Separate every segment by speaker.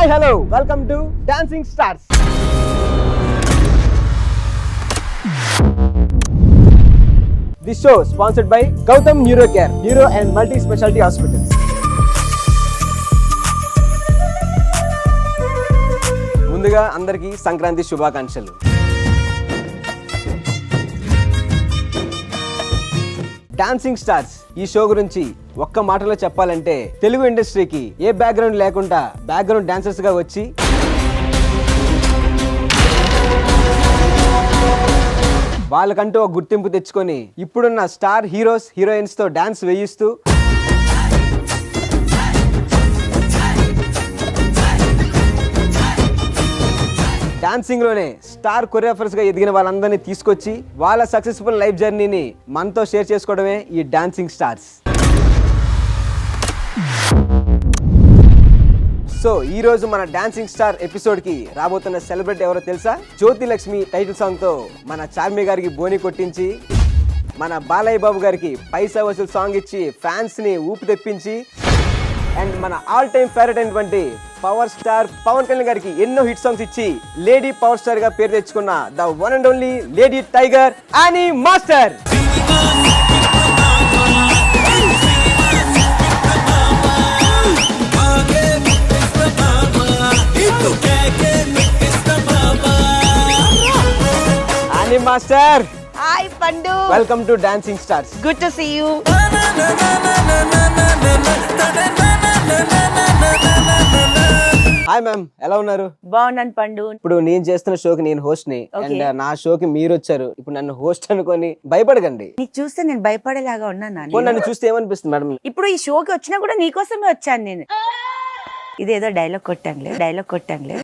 Speaker 1: Hi hello welcome to dancing stars. This show sponsored by Gautam neuro care, neuro and multi speciality hospitals. ముందుగా అందరికీ సంక్రాంతి శుభాకాంక్షలు. Dancing stars ఈ show గురించి ఒక్క మాటలో చెప్పాలంటే, తెలుగు ఇండస్ట్రీకి ఏ బ్యాక్గ్రౌండ్ లేకుండా బ్యాక్గ్రౌండ్ డాన్సర్స్ గా వచ్చి వాళ్ళకంటూ ఒక గుర్తింపు తెచ్చుకొని ఇప్పుడున్న స్టార్ హీరోస్ హీరోయిన్స్ తో డాన్స్ వేయిస్తూ డాన్సింగ్ లోనే స్టార్ కొరియోగ్రాఫర్స్ గా ఎదిగిన వాళ్ళందరినీ తీసుకొచ్చి వాళ్ళ సక్సెస్ఫుల్ లైఫ్ జర్నీని మనతో షేర్ చేసుకోవడమే ఈ డాన్సింగ్ స్టార్స్. సో ఈ రోజు మన డాన్సింగ్ స్టార్ ఎపిసోడ్ కి రాబోతున్న సెలబ్రిటీ ఎవరో తెలుసా? జ్యోతి లక్ష్మి టైటిల్ సాంగ్ తో మన చార్మి గారికి బోని కొట్టించి, మన బాలయ్య బాబు గారికి పైసా వసూలు సాంగ్ ఇచ్చి ఫ్యాన్స్ ని ఊపి తెప్పించి, అండ్ మన ఆల్ టైమ్ ఫేవరెట్ అయినటువంటి పవర్ స్టార్ పవన్ కళ్యాణ్ గారికి ఎన్నో హిట్ సాంగ్స్ ఇచ్చి లేడీ పవర్ స్టార్ గా పేరు తెచ్చుకున్న the one and only lady tiger Annie master. Annie master,
Speaker 2: hi Pandu,
Speaker 1: welcome to dancing stars.
Speaker 2: Good to see you.
Speaker 1: Hi ma'am, ఎలా ఉన్నారు?
Speaker 2: బాగున్నాను పండు.
Speaker 1: ఇప్పుడు నేను చేస్తున్న షోకి నేను హోస్ట్ ని, అండ్ నా షోకి మీరు వచ్చారు. ఇప్పుడు నన్ను హోస్ట్ అనుకొని భయపడకండి.
Speaker 2: నీకు చూస్తే నేను భయపడేలాగా ఉన్నాను.
Speaker 1: నన్ను చూస్తే ఏమనిపిస్తుంది మేడం?
Speaker 2: ఇప్పుడు ఈ షోకి వచ్చినా కూడా నీకోసమే వచ్చాను నేను. ఇదేదో డైలాగ్ కొట్టానులే.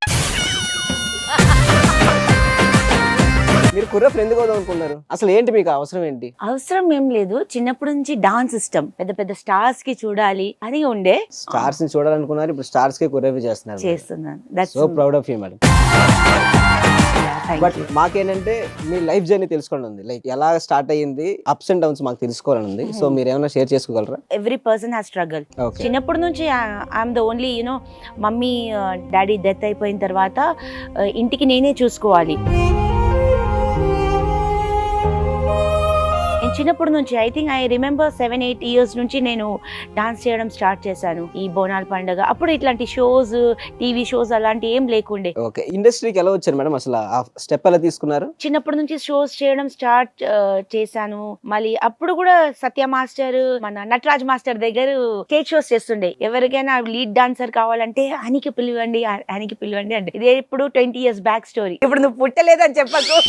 Speaker 1: మీరు కుర్రఫ్ ఎందుకు అవుదాం అనుకున్నారు? అసలు ఏంటి మీకు అవసరం ఏంటి?
Speaker 2: అవసరం ఏం లేదు, చిన్నప్పటి నుంచి డాన్స్ ఇష్టం. పెద్ద పెద్ద స్టార్స్ కి చూడాలి అని ఉండే.
Speaker 1: స్టార్స్ ని చూడాలనుకున్నారు, ఇప్పుడు స్టార్స్ కి కుర్రఫ్
Speaker 2: చేస్తున్నాను.
Speaker 1: So proud of you madam. But మాకేంటంటే మీ లైఫ్ జర్నీ తెలుసుకోవాలని ఉంది. లైక్ ఎలా స్టార్ట్ అయ్యింది, అప్స్ అండ్ డౌన్స్ మాకు తెలుసుకోవాలని ఉంది. సో మీరు ఏమైనా షేర్ చేసుకోగలరా?
Speaker 2: Every person has struggle. చిన్నప్పటి నుంచి I'm the only mummy daddy death అయిపోయిన తర్వాత ఇంటికి నేనే చూసుకోవాలి. చిన్నప్పటి నుంచి I think I remember 7-8 years నుంచి నేను డాన్స్ చేయడం స్టార్ట్ చేశాను. ఈ బోనాల పండుగ అప్పుడు ఇట్లాంటి షోస్, టీవీ షోస్ అలాంటి ఏం లేకుండే.
Speaker 1: ఓకే, ఇండస్ట్రీకి ఎలా వచ్చారు మేడం? అసలు ఆ స్టెప్ ఎలా తీసుకున్నారు?
Speaker 2: చిన్నప్పటి నుంచి షోస్ చేయడం స్టార్ట్ చేశాను. మళ్ళీ అప్పుడు కూడా సత్య మాస్టర్, మన నటరాజ్ మాస్టర్ దగ్గర స్టేజ్ షోస్ చేస్తుండే. ఎవరికైనా లీడ్ డాన్సర్ కావాలంటే ఆయనకి పిలవండి అంటే. ఇదే ఇప్పుడు 20 years బ్యాక్ స్టోరీ. ఇప్పుడు నువ్వు పుట్టలేదని చెప్పకు.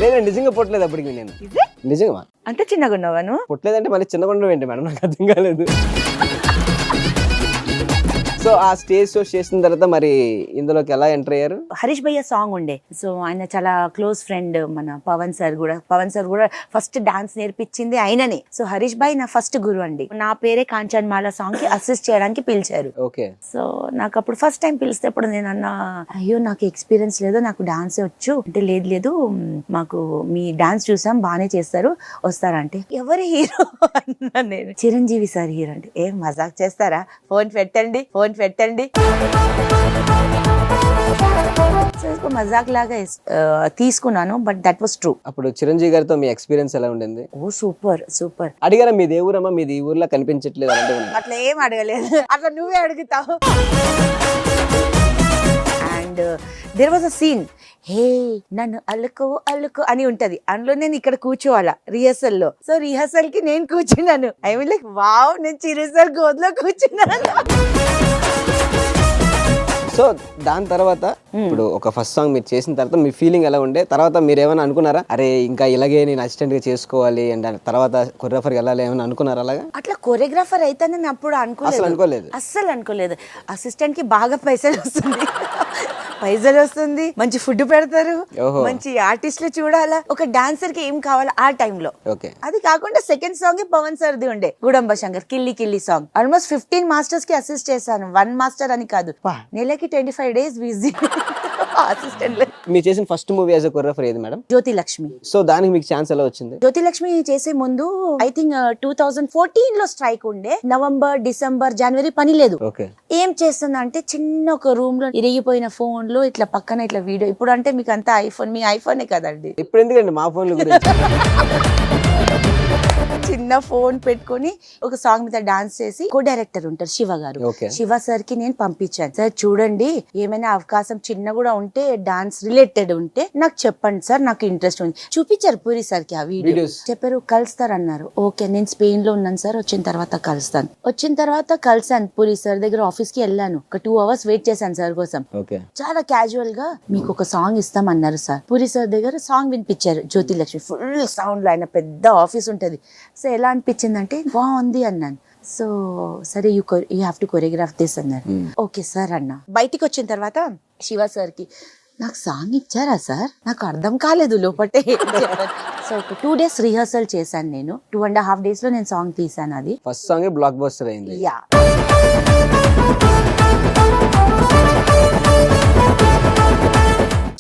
Speaker 1: లేదండి, నిజంగా పుట్టలేదు అప్పటికి. నేను నిజంగా
Speaker 2: అంత చిన్నగా ఉన్నావా?
Speaker 1: పుట్టలేదంటే మళ్ళీ చిన్నగా ఉండడం ఏంటి మేడం? నాకు అర్థం కాలేదు. సో ఆ స్టేజ్ షో చేసిన తర్వాత మరి ఇందులోకి ఎలా ఎంటర్ అయ్యారు?
Speaker 2: హరీష్ భయ్య సాంగ్ ఉండే. సో ఆయన చాలా క్లోజ్ ఫ్రెండ్. మన పవన్ సార్ కూడా ఫస్ట్ డాన్స్ నేర్పించింది ఆయననే. సో హరీష్ భాయ్ నా ఫస్ట్ గురు అండి. నా పేరే కాంచన్ మాల సాంగ్ కి అసిస్ట్ చేయడానికి పిలిచారు.
Speaker 1: ఓకే.
Speaker 2: సో నాకు అప్పుడు ఫస్ట్ టైం పిలిస్తే నేను అన్నా, అయ్యో నాకు ఎక్స్పీరియన్స్ లేదు, నాకు డాన్స్ వచ్చు అంటే. లేదు మాకు మీ డాన్స్ చూసాం, బాగానే చేస్తారు, వస్తారంటే. ఎవరి హీరో అన్నా నేను. చిరంజీవి సార్ హీరో అంటే. ఏం మజాక్ చేస్తారా? ఫోన్ పెట్టండి. మజాక్ లాగా తీసుకున్నాను, బట్ దట్ వాస్ ట్రూ.
Speaker 1: అప్పుడు చిరంజీవి గారితో మీ ఎక్స్పీరియన్స్ ఎలా ఉండింది?
Speaker 2: ఓ సూపర్.
Speaker 1: అడిగారా మీది ఏ ఊరమ్మా, మీది ఈ ఊర్లో కనిపించట్లేదు అంటే?
Speaker 2: అట్లా ఏం అడగలేదు, అట్లా నువ్వే అడుగుతావు. And there was a scene, hey నన్ను అల్లుకో అని ఉంటది. అందులో నేను ఇక్కడ కూర్చోవాలా రిహర్సల్ లో. సో రిహర్సల్ కి నేను కూర్చున్నాను. ఐ మీన్ లైక్ వావ్, నేను చిరుసర్ గోద్లో కూర్చున్నాను.
Speaker 1: సో దాని తర్వాత ఇప్పుడు ఒక ఫస్ట్ సాంగ్ మీరు చేసిన తర్వాత మీ ఫీలింగ్ ఎలా ఉండే? తర్వాత మీరు ఏమైనా అనుకున్నారా, అరే ఇంకా ఇలాగే నేను అసిస్టెంట్ గా చేసుకోవాలి అండ్ తర్వాత కొరియోగ్రాఫర్ వెళ్ళాలి ఏమైనా అనుకున్నారా? అలాగా
Speaker 2: అట్లా కొరియోగ్రాఫర్ అయితే నేను అప్పుడు అస్సలు అనుకోలేదు. అసిస్టెంట్ కి బాగా పైసలు వస్తుంది, మంచి ఫుడ్ పెడతారు, మంచి ఆర్టిస్టులు చూడాలా. ఒక డాన్సర్ కి ఏం కావాలా ఆ టైంలో. అది కాకుండా సెకండ్ సాంగ్ పవన్ సార్ది ఉండే, గుడంబ శంకర్ కిల్లి సాంగ్. ఆల్మోస్ట్ 15 మాస్టర్స్ కి అసిస్ట్ చేశాను. 1 మాస్టర్ అని కాదు, నెలకి 25 days విజిట్. అసిస్టెంట్.
Speaker 1: మీరు చేసిన first movie as a choreographer ఏది మేడం?
Speaker 2: జ్యోతి లక్ష్మి.
Speaker 1: సో దానికి మీకు ఛాన్స్ ఎలా వచ్చింది?
Speaker 2: జ్యోతి లక్ష్మి చేసే ముందు ఐ థింక్ 2014 లో స్ట్రైక్ ఉండే. నవంబర్, డిసెంబర్, జనవరి పని లేదు.
Speaker 1: ఓకే.
Speaker 2: ఏం చేస్తుందంటే చిన్న ఒక రూమ్ లో ఇరిగిపోయిన ఫోన్ లో ఇట్లా పక్కన ఇట్లా వీడియో. ఇప్పుడు అంటే మీకు అంతా ఐఫోన్, మీ ఐఫోనే కదండి.
Speaker 1: ఇప్పుడు ఎందుకండి మా ఫోన్ల గురించి?
Speaker 2: చిన్న ఫోన్ పెట్టుకొని ఒక సాంగ్ మీద డాన్స్ చేసి కో డైరెక్టర్ ఉంటారు శివ గారు.
Speaker 1: ఓకే.
Speaker 2: శివ సార్ కి నేను పంపించాను, సార్ చూడండి ఏమైనా అవకాశం చిన్న కూడా ఉంటే డాన్స్ రిలేటెడ్ ఉంటే నాకు చెప్పండి సార్, నాకు ఇంట్రెస్ట్ ఉంది. చూపించారు పూరి సార్ కి ఆ వీడియో.
Speaker 1: Videos.
Speaker 2: చెప్పారు కలుస్తారు అన్నారు. ఓకే నేను స్పెయిన్ లో ఉన్నాను సార్, వచ్చిన తర్వాత కలుస్తాను. వచ్చిన తర్వాత కలిసాను పూరి సార్ దగ్గర. ఆఫీస్ కి వెళ్ళాను, ఒక 2 hours వెయిట్ చేశాను సార్ కోసం.
Speaker 1: ఓకే.
Speaker 2: చాలా క్యాజువల్ గా మీకు ఒక సాంగ్ ఇస్తాం అన్నారు సార్. పూరి సార్ దగ్గర సాంగ్ వినిపించారు జ్యోతి లక్ష్మి ఫుల్ సౌండ్ లో. ఆయన పెద్ద ఆఫీస్ ఉంటది. సో ఎలా అనిపించిందంటే బాగుంది అన్నాను. సో సరే you have to choreograph this అన్నారు. ఓకే సార్ అన్నా. బయటికి వచ్చిన తర్వాత శివ సార్ కి నాకు సాంగ్ ఇచ్చారా సార్, నాకు అర్థం కాలేదు లోపటే. సో ఒక 2 days రిహర్సల్ చేశాను నేను. 2.5 days లో నేను సాంగ్ తీసాను. అది
Speaker 1: ఫస్ట్ సాంగ్ బ్లాక్ బస్టర్ అయింది.
Speaker 2: యా.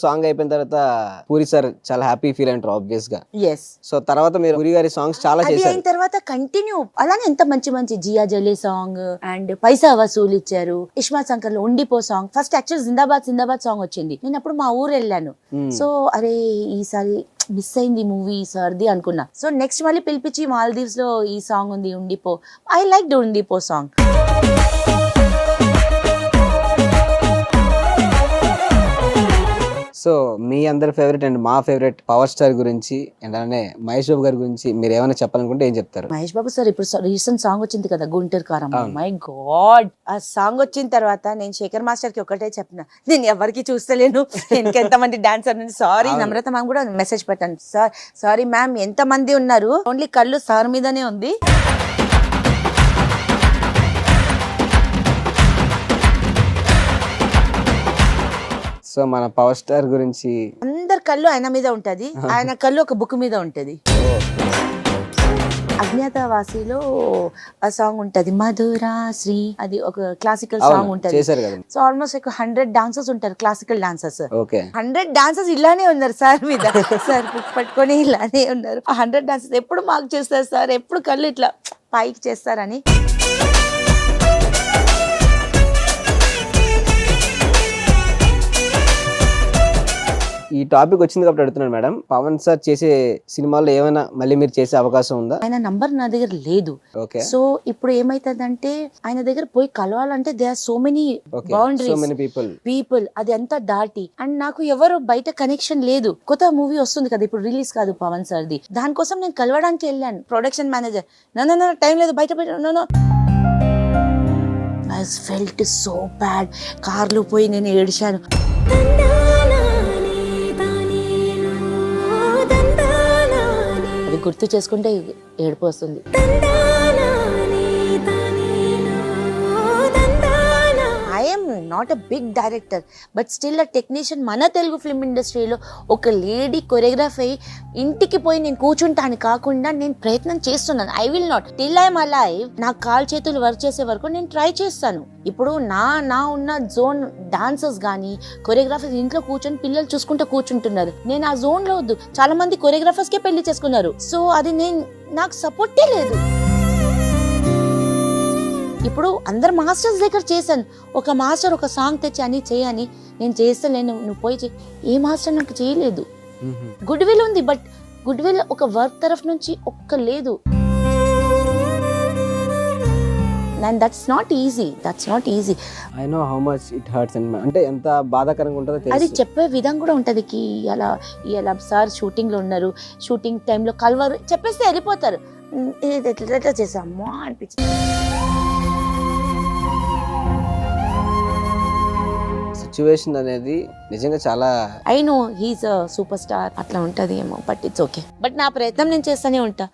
Speaker 1: సాంగ్ అయిపోయిన తర్వాత పూరి సార్ చాలా హ్యాపీ ఫీల్ అంటారు ఆబ్వియస్ గా.
Speaker 2: ఎస్.
Speaker 1: సో తర్వాత మీరు పూరి గారి సాంగ్స్ చాలా
Speaker 2: అది
Speaker 1: చేశారు.
Speaker 2: అయిన తర్వాత కంటిన్యూ అలానే ఎంత మంచి మంచి జియా జలే సాంగ్ అండ్ పైసా వసూలు ఇచ్చారు. ఇస్మాల్ శంకర్ లో ఉండిపో సాంగ్. ఫస్ట్ యాక్చువల్ జిందాబాద్ జిందాబాద్ సాంగ్ వచ్చింది. నేను అప్పుడు మా ఊరు వెళ్ళాను. సో అరే ఈసారి మిస్ అయింది మూవీ సార్ది అనుకున్నా. సో నెక్స్ట్ మళ్ళీ పిలిపించి మాల్దీవ్స్ లో ఈ సాంగ్ ఉంది ఉండిపో. ఐ లైక్ ఉండిపో సాంగ్.
Speaker 1: సో మీ అందరి ఫేవరెట్ అండ్ మా ఫేవరెట్ పవర్ స్టార్ గురించి అండ్ అలానే మహేష్ బాబు గారి గురించి మీరు ఏమైనా చెప్పాలనుకుంటే ఏం చెప్తారు?
Speaker 2: మహేష్ బాబు సార్ ఇప్పుడు రీసెంట్ సాంగ్ వచ్చింది కదా గుంటూరు కారం. మై గాడ్, ఆ సాంగ్ వచ్చిన తర్వాత నేను శేఖర్ మాస్టర్ కి ఒకటే చెప్పిన, నేను ఎవరికి చూస్తలేను, ఎంత మంది డాన్సర్ ఉంది. సారీ నమ్రత మ్యామ్ కూడా మెసేజ్ పెట్టాను, సార్ సారీ మ్యామ్ ఎంత మంది ఉన్నారు, ఓన్లీ కళ్ళు సార్ మీదనే ఉంది.
Speaker 1: సో మన పవర్ స్టార్ గురించి
Speaker 2: అందరి కళ్ళు ఆయన మీద ఉంటది, ఆయన కళ్ళు ఒక బుక్ మీద ఉంటది. అజ్ఞాతవాసిలో ఆ సాంగ్ ఉంటది మధురా శ్రీ, అది ఒక క్లాసికల్ సాంగ్ ఉంటది. సో ఆల్మోస్ట్ ఒక 100 డాన్సర్స్ ఉంటారు, క్లాసికల్ డాన్సర్స్. 100 డాన్సర్స్ ఇలానే ఉన్నారు సార్ మీద. సార్ బుక్ పట్టుకొని ఇలానే ఉన్నారు. ఆ 100 డాన్సర్స్ ఎప్పుడు మార్క్ చేస్తారు సార్, ఎప్పుడు కళ్ళు ఇట్లా పైకి చేస్తారని.
Speaker 1: ఈ టాపిక్ వచ్చింది కాబట్టి అడుగుతున్నాను మేడం, పవన్ సార్ చేసే సినిమాల్లో ఏమైనా మళ్ళీ మీరు చేసే అవకాశం ఉందా?
Speaker 2: ఆయన నంబర్ నా దగ్గర లేదు. సో ఇప్పుడు ఏమైతుందంటే ఆయన దగ్గర పోయి కలవాలంటే they are so many boundaries people, అది అంతా దాటి. అండ్ నాకు ఎవరు బయట కనెక్షన్ లేదు. కొత్త మూవీ వస్తుంది కదా ఇప్పుడు, రిలీజ్ కాదు పవన్ సార్ది, దానికోసం నేను కలవడానికి వెళ్ళాను. ప్రొడక్షన్ మేనేజర్ నో టైం లేదు, బయట no. I felt so bad. కార్లో పోయి నేను ఏడిచాను. అది గుర్తు చేసుకుంటే ఏడుపు వస్తుంది. I'm not a big director but still a technician. మన తెలుగు ఫిల్మ్ ఇండస్ట్రీలో ఒక లేడీ కొరియోగ్రాఫ్ అయ్యి ఇంటికి పోయి నేను కూర్చుంటాను కాకుండా నేను ప్రయత్నం చేస్తున్నాను. I will not till I'm alive. నా కాలు చేతులు వర్క్ చేసే వరకు నేను ట్రై చేస్తాను. ఇప్పుడు నా ఉన్న జోన్ డాన్సర్స్ కానీ కొరియోగ్రాఫర్స్ ఇంట్లో కూర్చొని పిల్లలు చూసుకుంటూ కూర్చుంటున్నారు. నేను ఆ జోన్ లో వద్దు. చాలా మంది కొరియోగ్రాఫర్స్ కే పెళ్లి చేసుకున్నారు. సో అది నాకు సపోర్టే లేదు. ఇప్పుడు అందరు మాస్టర్స్ దగ్గర చేశాను. ఒక మాస్టర్ ఒక సాంగ్ తెచ్చి అని చేయని నేను చేస్తలేను, నువ్వు పోయి ఏ మాస్టర్ నాకు చేయలేదు. గుడ్ విల్ ఉంది బట్ గుడ్ విల్ ఒక వర్క్ తరఫు నుంచి ఒక్క లేదు. And that's not easy. I
Speaker 1: know how much it hurts and అంటే ఎంత బాధాకరంగా ఉంటుందో తెలుసు.
Speaker 2: అది చెప్పే విధం కూడా ఉంటది కి ఇలా సార్ షూటింగ్ లో ఉన్నారు, షూటింగ్ టైంలో కల్వర్ చెప్పేస్తే వెళ్ళిపోతారు. ఎట్లా చేసామో అనిపించింది.
Speaker 1: సిచ్యువేషన్ అనేది నిజంగా చాలా
Speaker 2: I know he's a super star అట్లా ఉంటది ఏమో బట్ ఇట్స్ ఓకే. బట్ నా ప్రయత్నం నేను చేస్తూనే ఉంటా.